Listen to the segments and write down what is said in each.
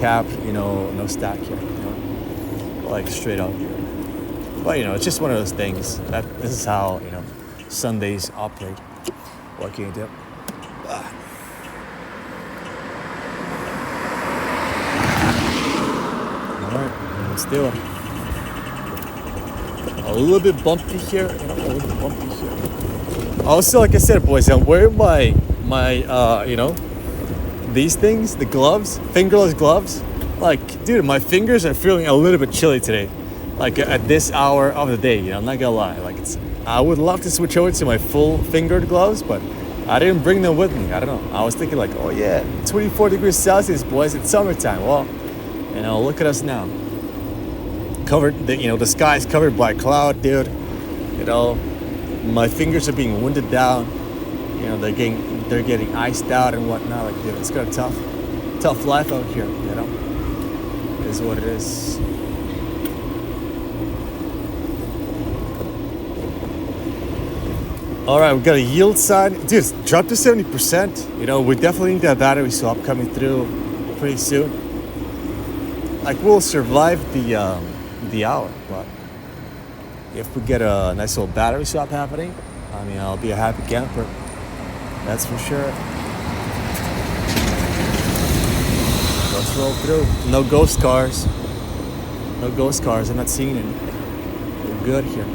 cap, no stack here, like straight up here. But it's just one of those things. This is how Sundays operate. What can you do? All right, let's do it. A little bit bumpy here, a little bit bumpy here. Also, like I said, boys, I'm wearing my these things, the gloves, fingerless gloves. Like, dude, my fingers are feeling a little bit chilly today. Like at this hour of the day, I'm not gonna lie. Like I would love to switch over to my full fingered gloves, but I didn't bring them with me. I don't know. I was thinking like, oh yeah, 24 degrees Celsius, boys. It's summertime. Well, look at us now. Covered, the sky's covered by cloud, dude. My fingers are being winded down. They're getting iced out and whatnot. Like, dude, it's got a tough life out here. It is what it is. All right, we got a yield sign. Dude, it's dropped to 70%. We definitely need that battery swap coming through pretty soon. Like, we'll survive the hour, but if we get a nice little battery swap happening, I'll be a happy camper. That's for sure. Let's roll through. No ghost cars. I'm not seeing any. We're good here.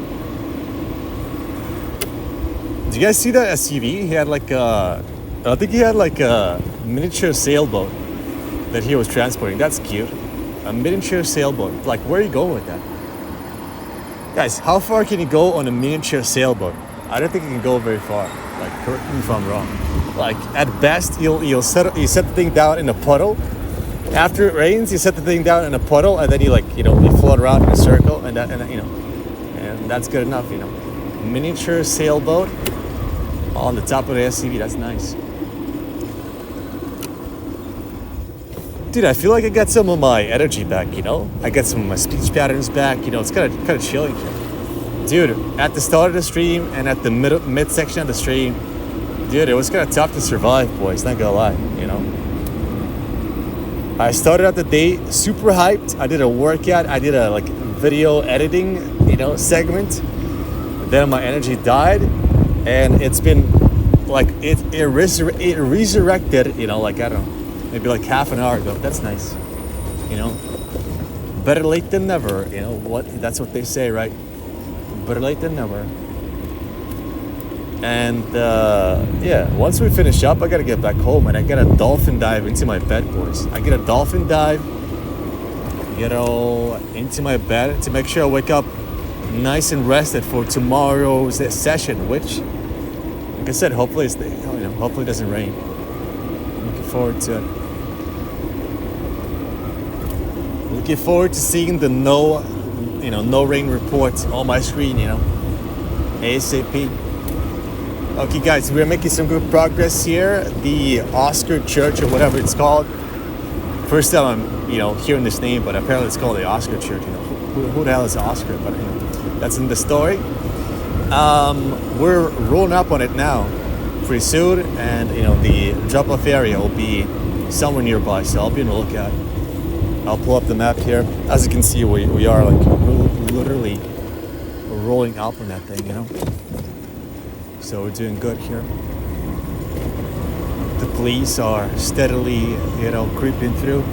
Did you guys see that SUV? He had I think he had a miniature sailboat that he was transporting. That's cute. A miniature sailboat. Like, where are you going with that? Guys, how far can you go on a miniature sailboat? I don't think you can go very far. Like, correct me if I'm wrong. Like, at best, you set the thing down in a puddle. After it rains, you set the thing down in a puddle, and then you float around in a circle, and that's good enough. Miniature sailboat on the top of the SUV. That's nice. Dude, I feel like I got some of my energy back, I got some of my speech patterns back, it's kind of chilling here. Dude, at the start of the stream and at the mid-section of the stream, dude, it was kind of tough to survive, boys, not gonna lie, I started out the day super hyped. I did a workout, I did a video editing, segment. Then my energy died, and it's been it resurrected, I don't know, maybe half an hour ago. That's nice. Better late than never. That's what they say, right? Better late than never. And once we finish up, I gotta get back home, and I got a dolphin dive into my bed, boys. I get a dolphin dive, into my bed to make sure I wake up nice and rested for tomorrow's session, which, like I said, hopefully hopefully it doesn't rain. I'm looking forward to it. Looking forward to seeing the no rain report on my screen, ASAP. Okay, guys, we're making some good progress here. The Oscar Church, or whatever it's called. First time I'm, hearing this name, but apparently it's called the Oscar Church. Who the hell is Oscar? But that's in the story. We're rolling up on it now, pretty soon, and the drop-off area will be somewhere nearby, so I'll be on the lookout. I'll pull up the map here. As you can see, we are literally rolling up on that thing, So we're doing good here. The police are steadily, creeping through,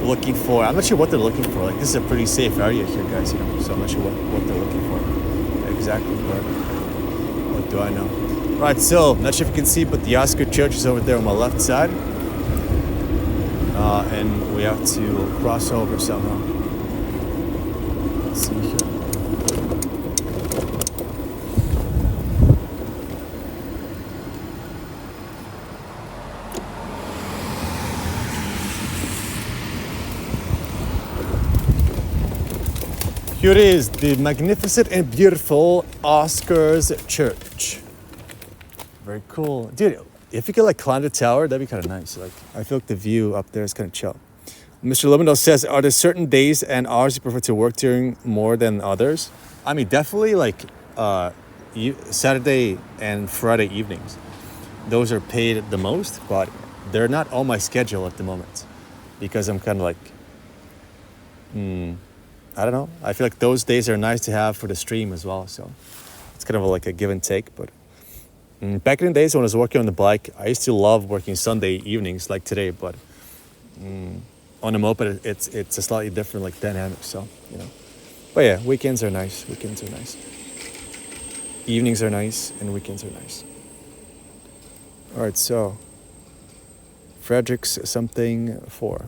looking for. I'm not sure what they're looking for. This is a pretty safe area here, guys. So I'm not sure what they're looking for exactly. But what do I know? Right. So not sure if you can see, but the Oscar Church is over there on my left side. And we have to cross over somehow. Let's see here. Here it is, the magnificent and beautiful Oscar's Church. Very cool. Dude, if you could climb the tower, that'd be kind of nice. I feel like the view up there is kind of chill. Mr. Liminal says, are there certain days and hours you prefer to work during more than others? Definitely Saturday and Friday evenings. Those are paid the most, but they're not on my schedule at the moment. because I'm kind of like, I don't know. I feel like those days are nice to have for the stream as well. So it's kind of like a give and take. But back in the days when I was working on the bike, I used to love working Sunday evenings like today. But on a moped, it's a slightly different like dynamic. So, But yeah, weekends are nice. Weekends are nice. Evenings are nice and weekends are nice. All right, so Frederick's something 4.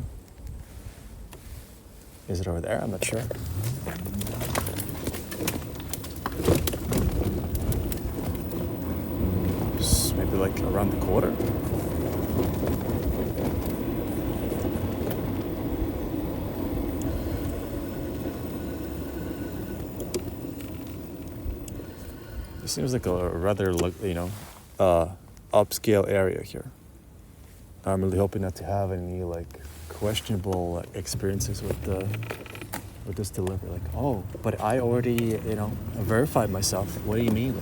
Is it over there? I'm not sure. Maybe like around the corner. This seems like a rather, upscale area here. I'm really hoping not to have any questionable experiences with this delivery. But I already verified myself. What do you mean?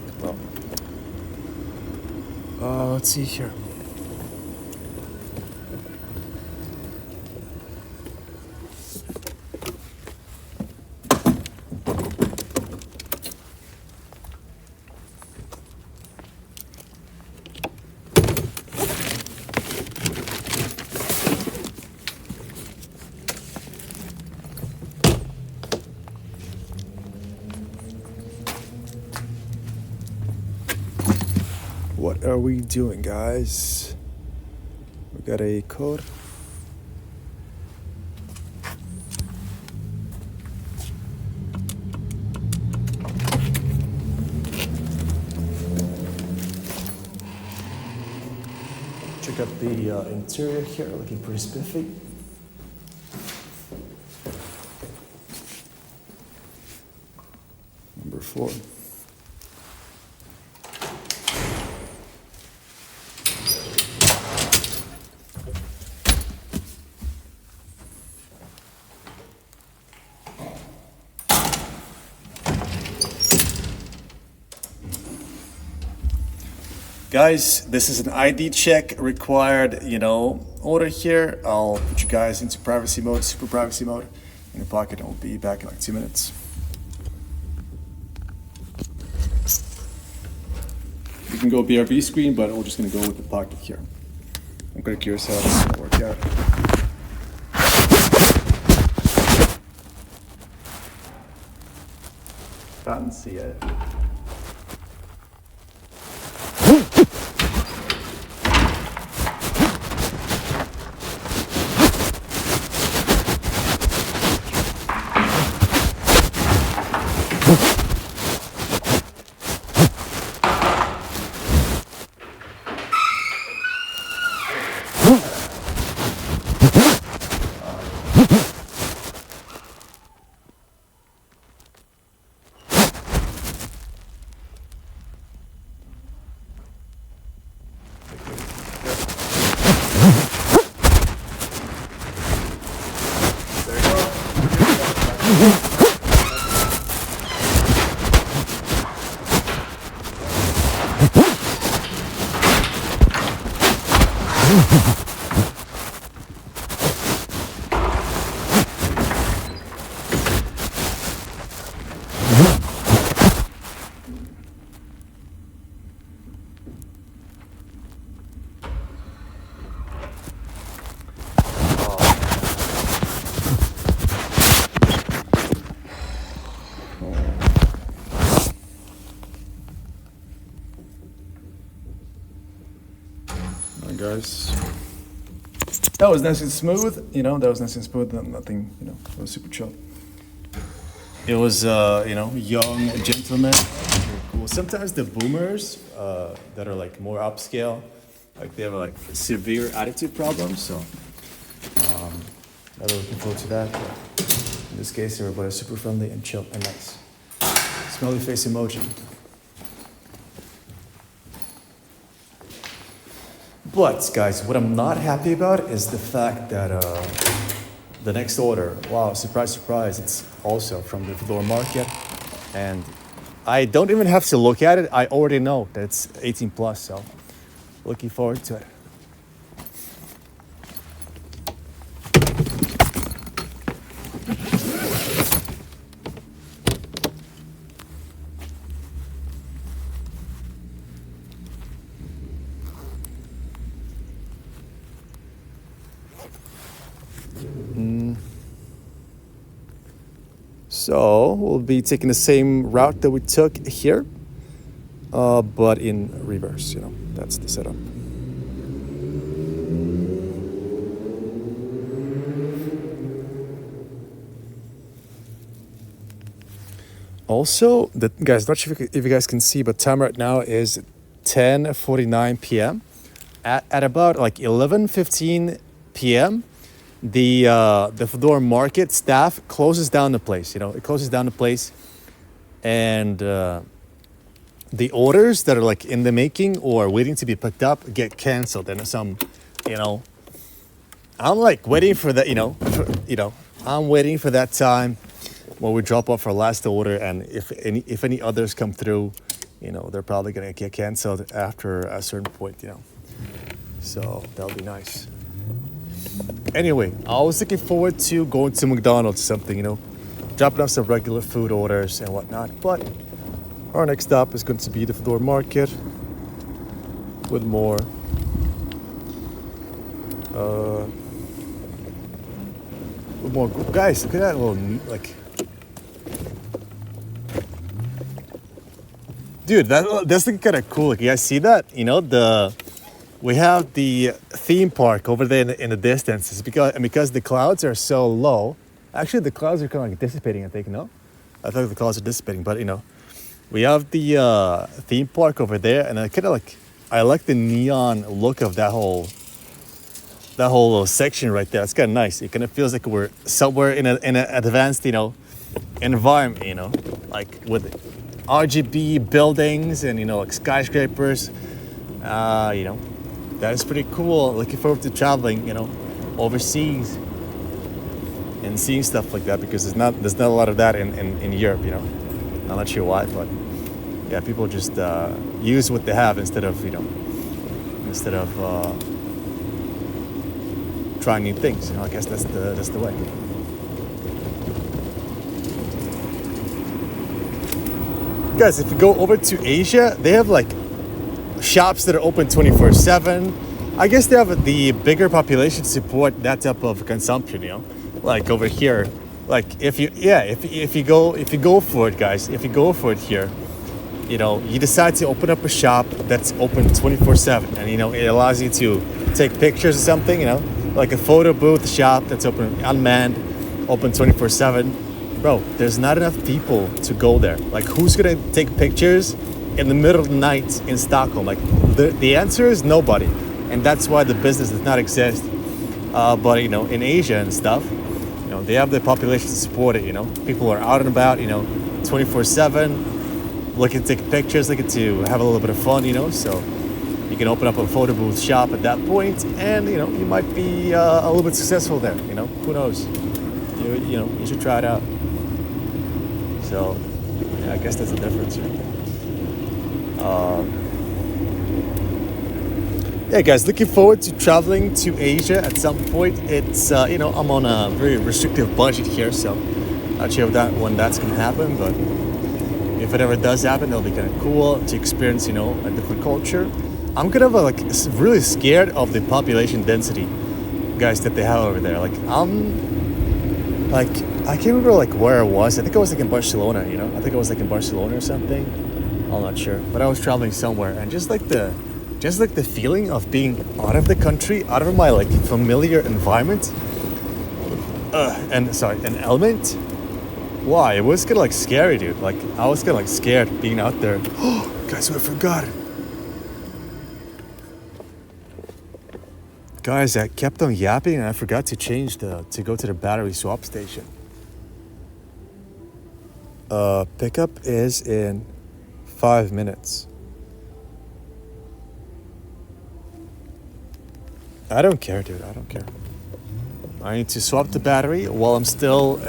Let's see here. What are we doing, guys? We got a code. Check out the interior here, looking pretty spiffy. Number 4. Guys, this is an ID check required, order here. I'll put you guys into privacy mode, super privacy mode in the pocket. I'll be back in like 2 minutes. You can go BRB screen, but we're just gonna go with the pocket here. I'm kind of curious how this is gonna work out. Fancy it. Guys, that was nice and smooth. That was nice and smooth. Nothing. It was super chill. It was, young gentlemen. Cool. Sometimes the boomers that are more upscale, they have severe attitude problems. So, I'm really looking forward to that. But in this case, everybody's super friendly and chill and nice. Smiley face emoji. But guys, what I'm not happy about is the fact that the next order, wow, surprise, surprise, it's also from the floor market. And I don't even have to look at it. I already know that it's 18 plus, so looking forward to it. So we'll be taking the same route that we took here, but in reverse. That's the setup. Also, guys, not sure if you guys can see, but time right now is 10:49 p.m. At about like 11:15 p.m., the Fedora market staff closes down the place. It closes down the place, and the orders that are like in the making or waiting to be picked up get canceled. And I'm like waiting for that. I'm waiting for that time when we drop off our last order, and if any others come through, they're probably gonna get canceled after a certain point. So that'll be nice. Anyway, I was looking forward to going to McDonald's or something, dropping off some regular food orders and whatnot. But our next stop is going to be the Fedora Market with more guys. Look at that little dude. That's looking kind of cool. Like, you guys see that? We have the theme park over there in the distance. It's because the clouds are so low. Actually, the clouds are kind of like dissipating, I think, no? I thought the clouds are dissipating, but, we have the theme park over there, and I like the neon look of that whole little section right there. It's kind of nice. It kind of feels like we're somewhere in an advanced, environment, like with RGB buildings and, like skyscrapers, That is pretty cool. Looking forward to traveling, overseas and seeing stuff like that, because there's not a lot of that in Europe, I'm not sure why, but yeah, people just use what they have instead of trying new things. I guess that's the way. Guys, if you go over to Asia, they have like shops that are open 24/7. I guess they have the bigger population to support that type of consumption, like over here. Like if you go for it, guys, if you go for it here, you decide to open up a shop that's open 24/7, and it allows you to take pictures or something, like a photo booth shop that's open unmanned, open 24/7. Bro, there's not enough people to go there. Like, who's gonna take pictures in the middle of the night in Stockholm? Like, the answer is nobody, and that's why the business does not exist. But in Asia and stuff, they have the population to support it. People are out and about, 24/7, looking to take pictures, looking to have a little bit of fun, So you can open up a photo booth shop at that point, and you might be a little bit successful there. Who knows? You should try it out. So yeah, I guess that's the difference. Yeah, guys, looking forward to traveling to Asia at some point. It's I'm on a very restrictive budget here, so not sure when that's gonna happen, but if it ever does happen, it'll be kind of cool to experience a different culture. I'm kind of really scared of the population density, guys, that they have over there. I can't remember where I was. I think I was in Barcelona. I think I was in Barcelona or something. I'm not sure, but I was traveling somewhere, and just the feeling of being out of the country, out of my familiar environment, an element. Wow, it was kind of scary, dude. I was kind of scared being out there. Oh, guys, I forgot. Guys, I kept on yapping and I forgot to go to the battery swap station. Pickup is in 5 minutes. I don't care, dude. I don't care. I need to swap the battery while I'm still,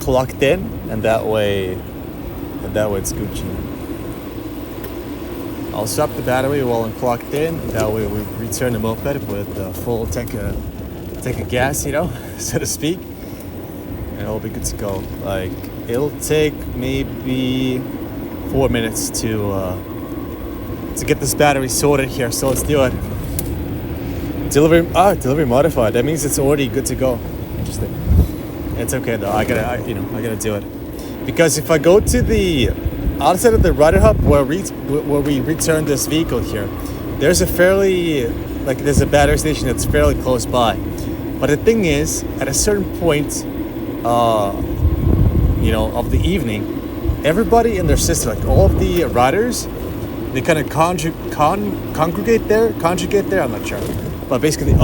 plugged in, and that way it's Gucci. I'll swap the battery while I'm plugged in. That way we return the moped with a full tank of gas, so to speak, and it'll be good to go. It'll take maybe 4 minutes to get this battery sorted here. So let's do it. Delivery modified. That means it's already good to go. Interesting. It's okay though. I gotta do it, because if I go to the outside of the rider hub where we return this vehicle here, there's there's a battery station that's fairly close by. But the thing is, at a certain point, of the evening, everybody and their sister, like all of the riders, they kind of conjugate there. I'm not sure, but basically,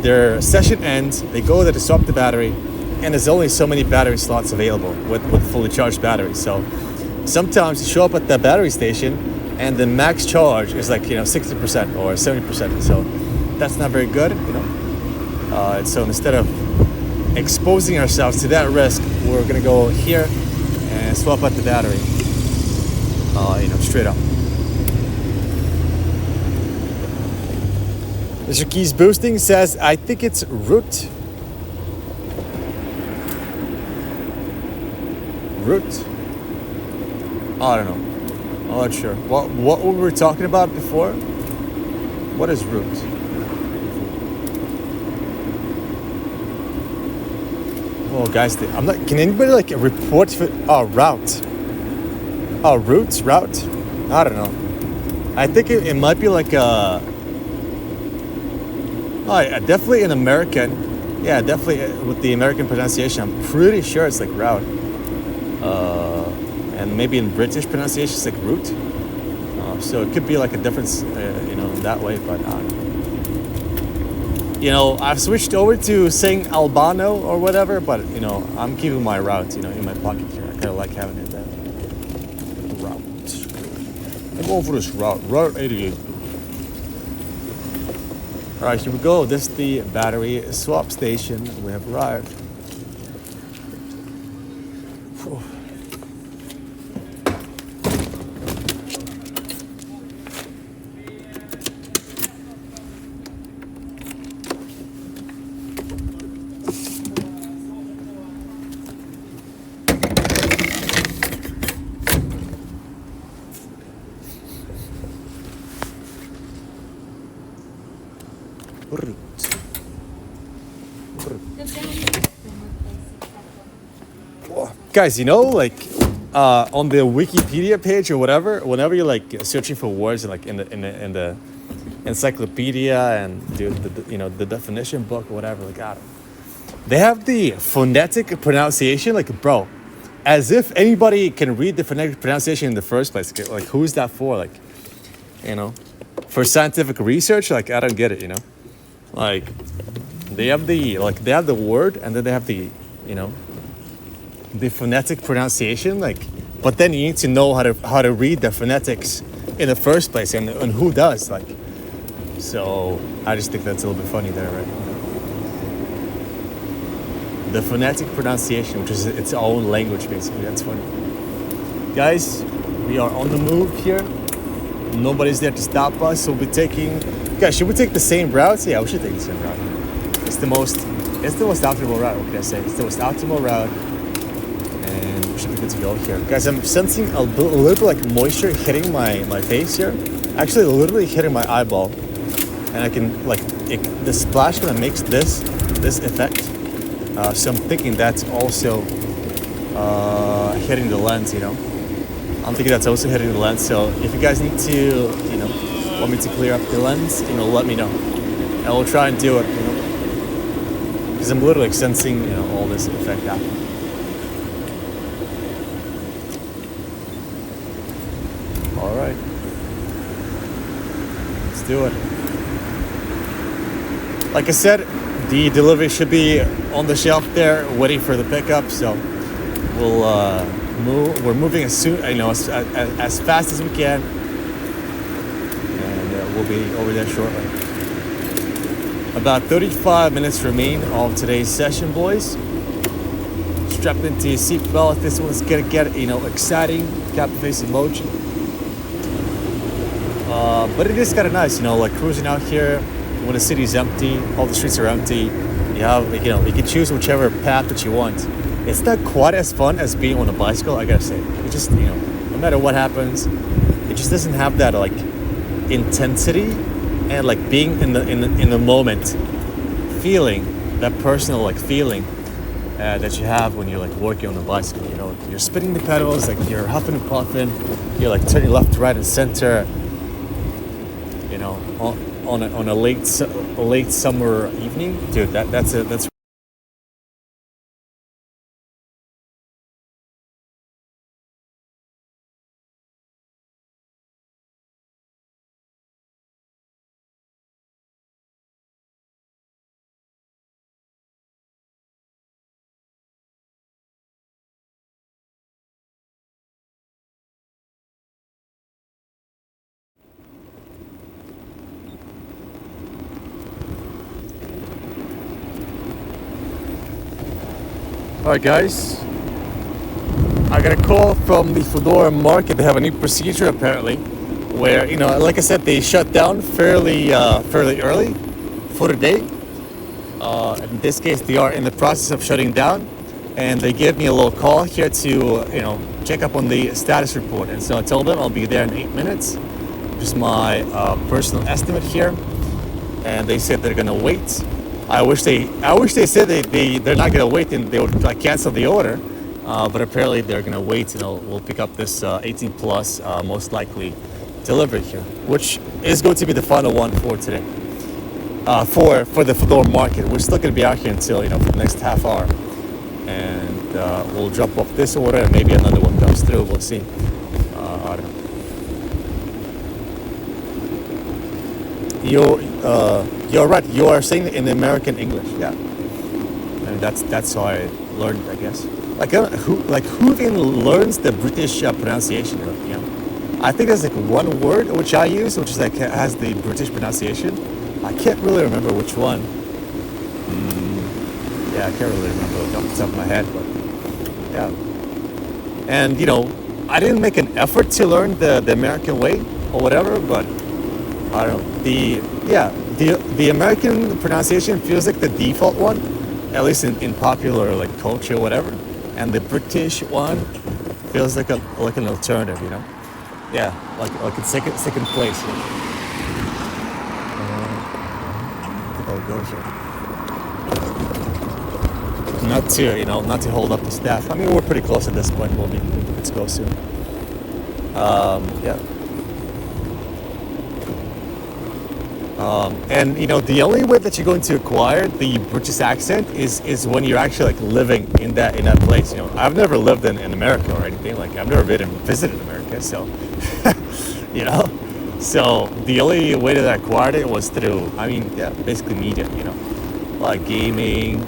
their session ends. They go there to swap the battery, and there's only so many battery slots available with fully charged batteries. So sometimes you show up at the battery station, and the max charge is 60% or 70%. So that's not very good, So instead of exposing ourselves to that risk, we're gonna go here and swap out the battery, straight up. Mr. Keys Boosting says, I think it's root. I don't know. I'm not sure. What we were talking about before? What is root? Oh, guys, I'm not. Can anybody report for? Oh, route. Oh, route. I don't know. I think it might be like a. Oh, yeah, definitely an American. Yeah, definitely with the American pronunciation. I'm pretty sure it's like route. And maybe in British pronunciation it's like root. So it could be like a difference, that way. But I've switched over to saying Albano or whatever. But I'm keeping my route, in my pocket here. I kind of like having it there. Route. I'm going for this route 88. All right, here we go. This is the battery swap station. We have arrived. Guys, on the Wikipedia page or whatever, whenever you're searching for words in the encyclopedia and the definition book or whatever, they have the phonetic pronunciation, bro, as if anybody can read the phonetic pronunciation in the first place. Who's that for? For scientific research? I don't get it. They have the word, and then they have the the phonetic pronunciation, but then you need to know how to read the phonetics in the first place, and who does, so I just think that's a little bit funny there, right? The phonetic pronunciation, which is its own language, basically. That's funny. Guys, we are on the move here. Nobody's there to stop us, so we'll be taking. Guys, should we take the same route? Yeah, we should take the same route. It's the most optimal route. What can I say? It's the most optimal route. We should be good to go here. Guys, I'm sensing a little bit moisture hitting my face here. Actually, literally hitting my eyeball. And I can, the splash kind of makes this effect. So I'm thinking that's also hitting the lens, I'm thinking that's also hitting the lens. So if you guys need to, want me to clear up the lens, let me know. And we'll try and do it, because I'm literally sensing, all this effect happening. All right, let's do it. Like I said, the delivery should be on the shelf there, waiting for the pickup. So we'll move. We're moving as soon, as fast as we can, and we'll be over there shortly. About 35 minutes remain of today's session, boys. Strapped into your seatbelt. This one's gonna get exciting. Cap face emoji. But it is kind of nice, cruising out here when the city's empty, all the streets are empty. You have, you can choose whichever path that you want. It's not quite as fun as being on a bicycle, I gotta say. It just, no matter what happens, it just doesn't have that intensity and being in the moment, feeling that personal feeling, that you have when you're like working on a bicycle. You know, you're spinning the pedals, like you're huffing and puffing, you're like turning left, right, and center. You know, on a late summer evening, dude. That's. All right, guys. I got a call from the Fedora market. They have a new procedure apparently, where like I said, they shut down fairly early for the day. In this case, they are in the process of shutting down, and they gave me a little call here to check up on the status report. And so I told them I'll be there in 8 minutes. Just my personal estimate here, and they said they're gonna wait. I wish they said they're not gonna wait and they would like cancel the order, but apparently they're gonna wait and we'll pick up this 18 plus most likely delivery here, which is going to be the final one for today. For the Fedora market, we're still gonna be out here until for the next half hour, and we'll drop off this order and maybe another one comes through. We'll see. I don't know. You're right. You are saying it in American English. Yeah, I mean that's how I learned, I guess. Who even learns the British pronunciation? I think there's like one word which I use, which is like has the British pronunciation. I can't really remember which one. Yeah, I can't really remember off the top of my head, but yeah. And I didn't make an effort to learn the American way or whatever, but I don't know. The American pronunciation feels like the default one, at least in popular like culture or whatever, and the British one feels like an alternative, Yeah, like in second place. I'll go here. Not to hold up the staff. I mean, we're pretty close at this point. We'll be let's go soon. Yeah. And the only way that you're going to acquire the British accent is when you're actually like living in that place. I've never lived in America or anything. Like I've never been and visited America, so so the only way that I acquired it was through basically media. Like gaming,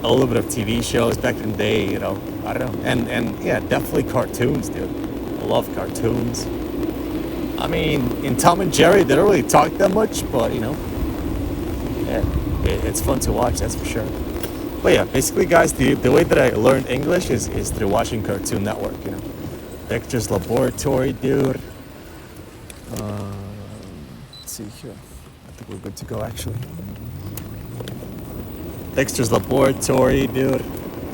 a little bit of TV shows back in the day. I don't know, and yeah, definitely cartoons, dude. I love cartoons. I mean, in Tom and Jerry, they don't really talk that much, but yeah, it's fun to watch, that's for sure. But yeah, basically, guys, the way that I learned English is through watching Cartoon Network. Dexter's Laboratory, dude. Let's see here. I think we're good to go, actually. Dexter's Laboratory, dude.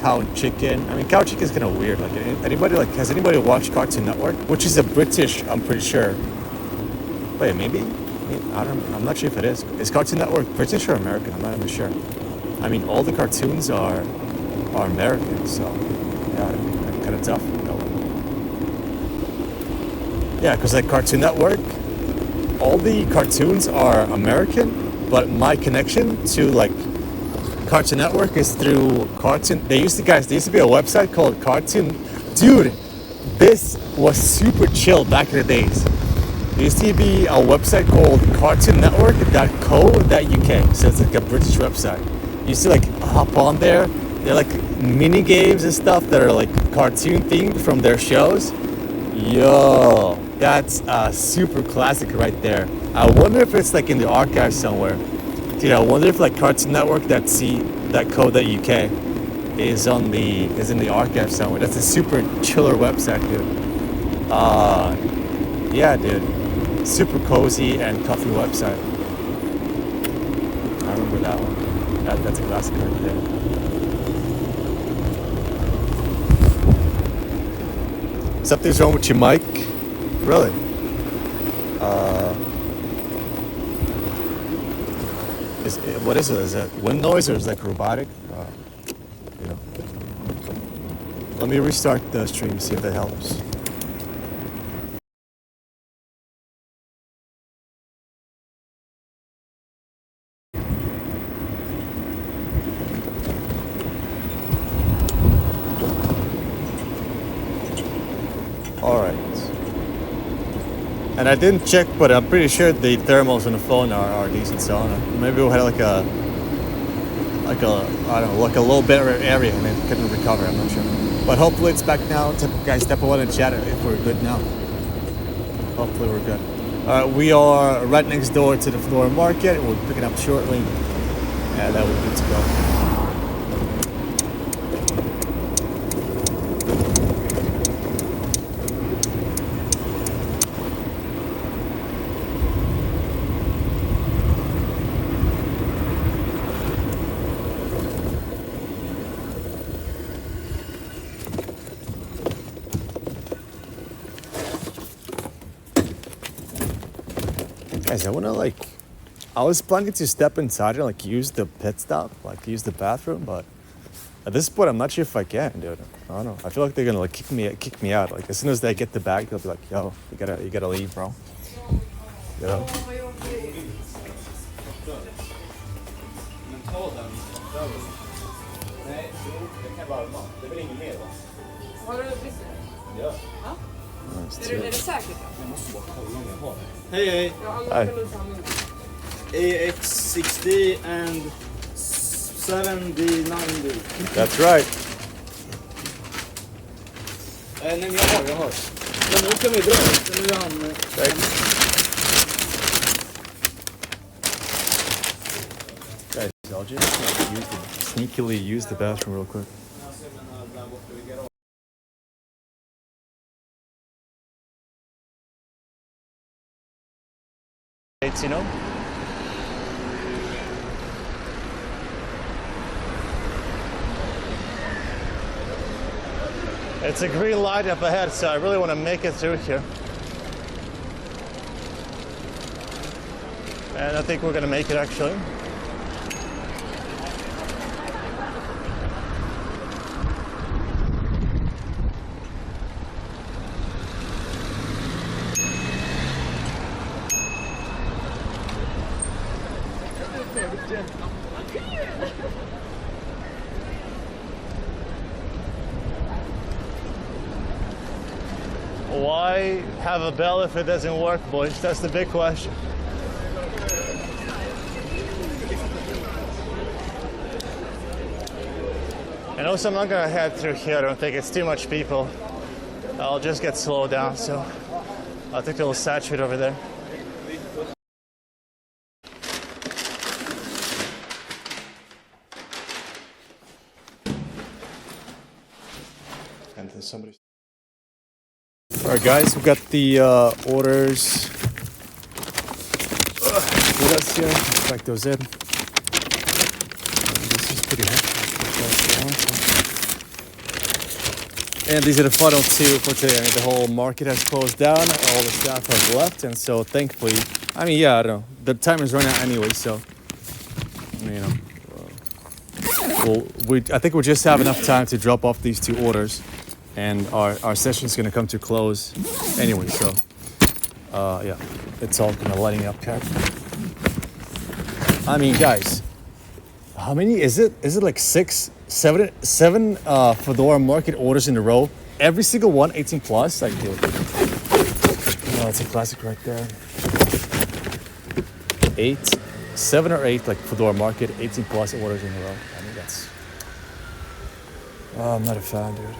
Cow and Chicken. I mean, Cow and Chicken is kind of weird. Like, has anybody watched Cartoon Network? Which is a British, I'm pretty sure. Wait, maybe? I'm not sure if it is. Is Cartoon Network British or American? I'm not even sure. I mean, all the cartoons are American, so yeah, kind of tough. Yeah, because like Cartoon Network, all the cartoons are American, but my connection to like Cartoon Network is through Cartoon. There used to be a website called Cartoon. Dude, this was super chill back in the days. There used to be a website called cartoonnetwork.co.uk. So it's like a British website. You used to like hop on there. They're like mini games and stuff that are like cartoon themed from their shows. Yo, that's a super classic right there. I wonder if it's like in the archive somewhere. Dude, I wonder if like Cartoon Network.co.uk is in the archive somewhere. That's a super chiller website, dude. Yeah, dude. Super cozy and comfy website. I remember that one. That's a classic right there. Something's wrong with your mic? Really? What is it? Is it wind noise or is it like robotic? Let me restart the stream, see if that helps. All right. And I didn't check, but I'm pretty sure the thermals on the phone are decent. So I don't know. Maybe we'll have like a I don't know, like a low barrier area, and it couldn't recover. I'm not sure. But hopefully it's back now. Guys, step one and chat if we're good now. Hopefully we're good. We are right next door to the Fedora Market. We'll pick it up shortly, and that will be good to go. Guys, I was planning to step inside and use the pit stop, use the bathroom, but at this point I'm not sure if I can, dude. I don't know. I feel like they're gonna kick me out. As soon as they get the bag, they'll be like, "Yo, you gotta leave, bro." You know? Är det säkert då? Jag måste bara kolla om jag har det. Hej. Ja, AX60 and 7090. That's right. Nej men jag har. Men nu kan vi dra. Nu är han... Guys, I'll just sneakily use the bathroom real quick. You know? It's a green light up ahead, so I really want to make it through here. And I think we're going to make it actually. Why have a bell if it doesn't work, boys? That's the big question. And also, I'm not gonna head through here. I don't think it's too much people. I'll just get slowed down, so I think it'll saturate over there. And then somebody. All right, guys, we've got the orders with us here. Let's pack those in. This is pretty heavy. And these are the final two for today. I mean, the whole market has closed down. All the staff have left, and so thankfully, I mean, yeah, I don't know. The time is running out anyway, so you know, I think we just have enough time to drop off these two orders. And our session's gonna come to close anyway, so yeah, it's all kind of lighting up here. I mean, guys, how many is it? Is it like seven Fedora Market orders in a row? Every single one 18 plus? Like, dude, oh, it's a classic right there. 7 or 8 like Fedora Market 18 plus orders in a row. I mean, that's. I'm not a fan, dude.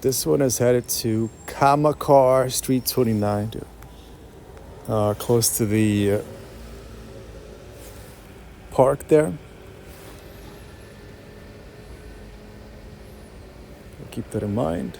This one is headed to Kamakar Street 29, dude. Close to the park there. Keep that in mind.